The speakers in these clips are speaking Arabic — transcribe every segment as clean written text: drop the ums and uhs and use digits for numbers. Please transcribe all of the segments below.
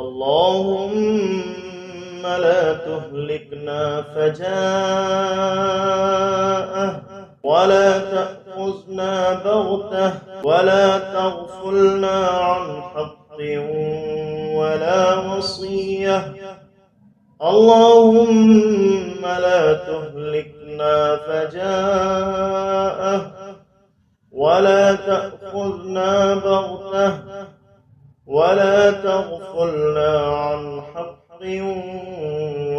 اللهم لا تهلكنا فجاءه ولا تأخذنا بغتة ولا تغفلنا عن حق ولا وصية. اللهم لا تهلكنا فجاءه ولا تأخذنا بغتة ولا تغفلنا عن حق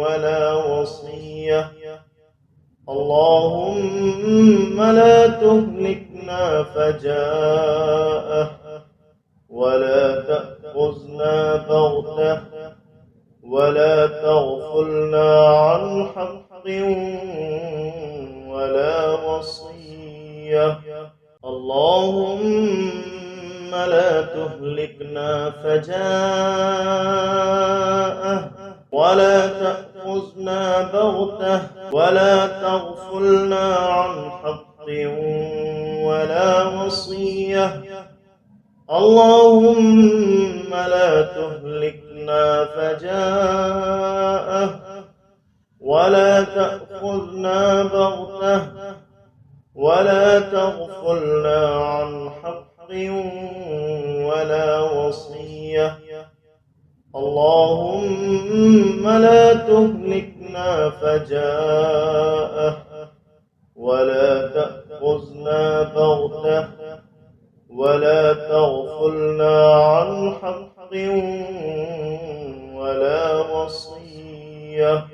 ولا وصية. اللهم لا تهلكنا فجاءه ولا تأخذنا بغتة ولا تغفلنا عن حق ولا وصية. اللهم لا تهلكنا فجاءه ولا تأخذنا بغتة ولا تغفلنا عن حق ولا وصية. اللهم لا تهلكنا فجاءه ولا تأخذنا بغتة ولا تغفلنا عن حق ولا وصية. اللهم لا تهلكنا فجاءه ولا تأخذنا بغتة ولا تغفلنا عن حق ولا وصية.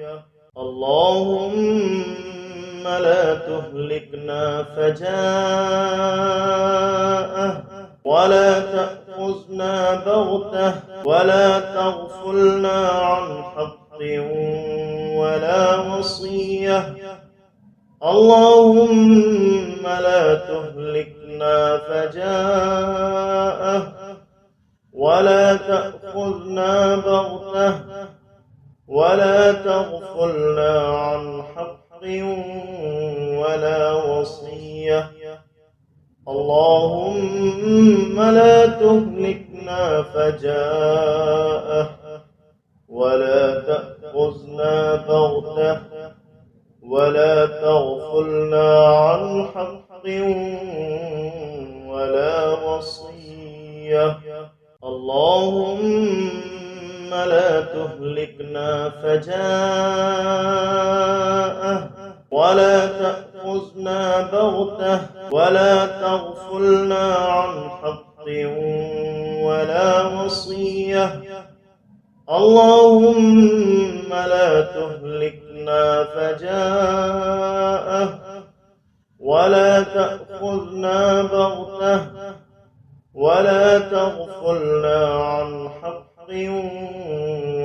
اللهم لا تهلكنا فجاءه ولا تأخذنا بغتة ولا تغفلنا عن حق ولا وصية. اللهم لا تهلكنا فجاءه ولا تأخذنا بغتة ولا تغفلنا عن حق ولا وصية. اللهم لا تهلكنا فجاءه ولا تأخذنا بغتة ولا تغفلنا عن حق ولا وصية. اللهم لا تهلكنا فجاءه ولا تأخذنا بغتة ولا تغفلنا عن حق ولا وصية. اللهم لا تهلكنا فجاءه ولا تأخذنا بغتة ولا تغفلنا عن حق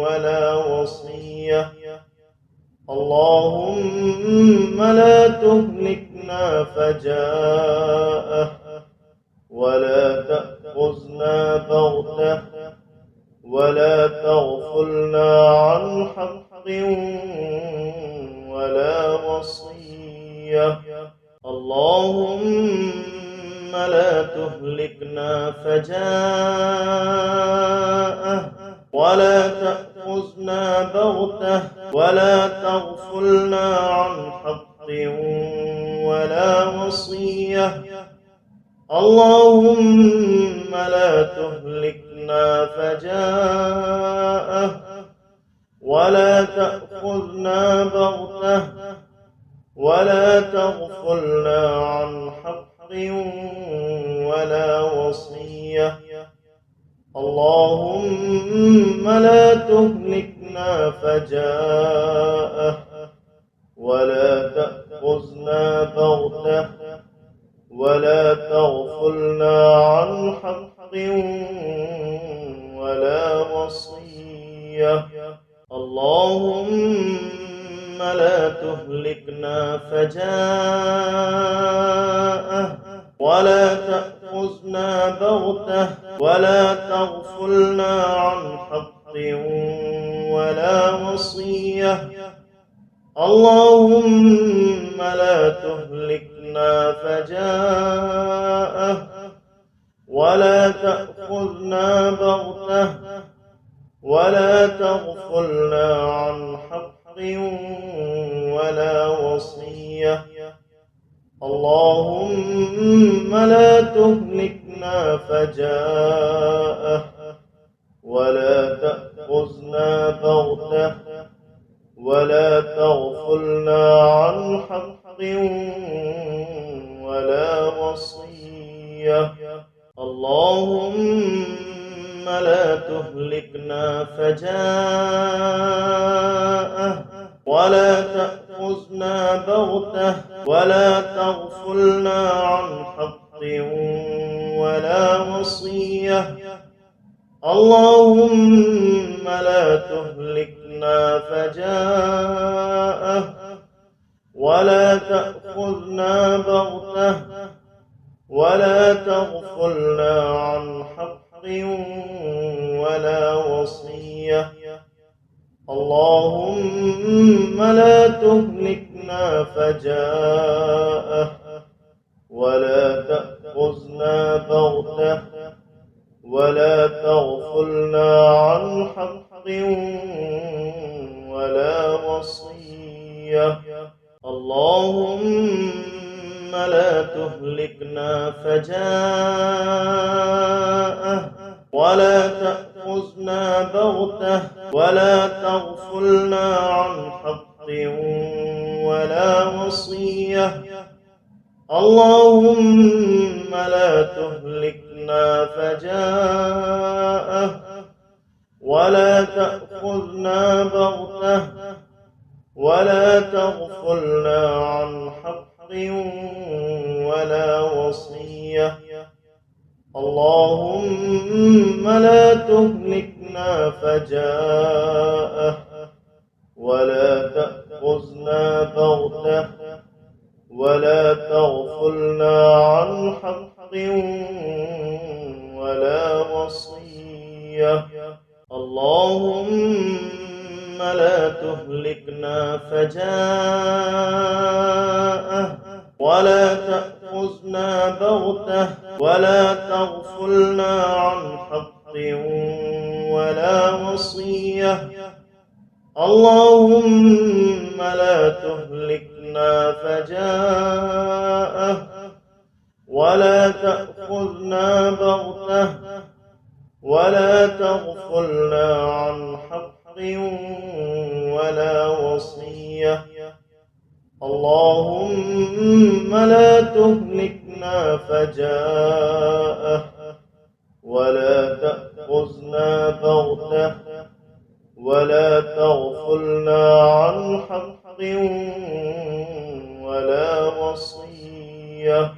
ولا وصية. اللهم لا تهلكنا فجاءه ولا تأخذنا بغتة ولا تغفلنا عن حق ولا وصية. اللهم لا تهلكنا فجاءه ولا تأخذنا بغتة ولا تغفلنا عن حق ولا وصية. اللهم لا تهلكنا فجاءه ولا تأخذنا بغتة ولا تغفلنا عن حق ولا وصية. اللهم لا تهلكنا فجاءه ولا تأخذنا بغتة ولا تغفلنا عن حق ولا وصية. اللهم لا تهلكنا فجاءه ولا تأخذنا بغتة ولا تغفلنا عن حق ولا وصية. اللهم لا تهلكنا فجاءه ولا تأخذنا بغتة ولا تغفلنا عن حق ولا وصية. اللهم لا تهلكنا فجاءة ولا تأخذنا بغتة ولا تغفلنا عن حق ولا وصية. اللهم لا تهلكنا فجاءة ولا تأخذنا بغتة ولا تغفلنا عن حق ولا وصية. اللهم لا تهلكنا فجاءة ولا تأخذنا بغتة ولا تغفلنا عن حق ولا وصية. اللهم لا تهلكنا فجاءة ولا تأخذنا بغتة ولا تغفلنا عن حق ولا وصية. اللهم لا تهلكنا فجاءة ولا تأخذنا بغتة ولا تغفلنا عن حق ولا وصية. اللهم لا تهلكنا فجاءة ولا تأخذنا بغتة ولا تغفلنا عن حق ولا وصية. اللهم لا تهلكنا فجاءة ولا تأخذنا بغتة ولا تغفلنا عن حق ولا وصية. اللهم لا تهلكنا فجاءة ولا تأخذنا بغتة ولا تغفلنا عن حق ولا وصية. اللهم لا تهلكنا فجاءة ولا تأخذنا بغتة ولا تغفلنا عن حق ولا وصية. اللهم لا تهلكنا فجاءة ولا تأخذنا بغتة ولا تغفلنا عن حق ولا وصية. اللهم لا تهلكنا فجاءة ولا تأخذنا بغتة ولا تغفلنا عن حق ولا وصية. اللهم لا تهلكنا فجاءة ولا تأخذنا بغتة ولا تغفلنا عن حق ولا وصية. اللهم لا تهلكنا فجاءة ولا تأخذنا بغتة ولا تغفلنا عن حق ولا وصية.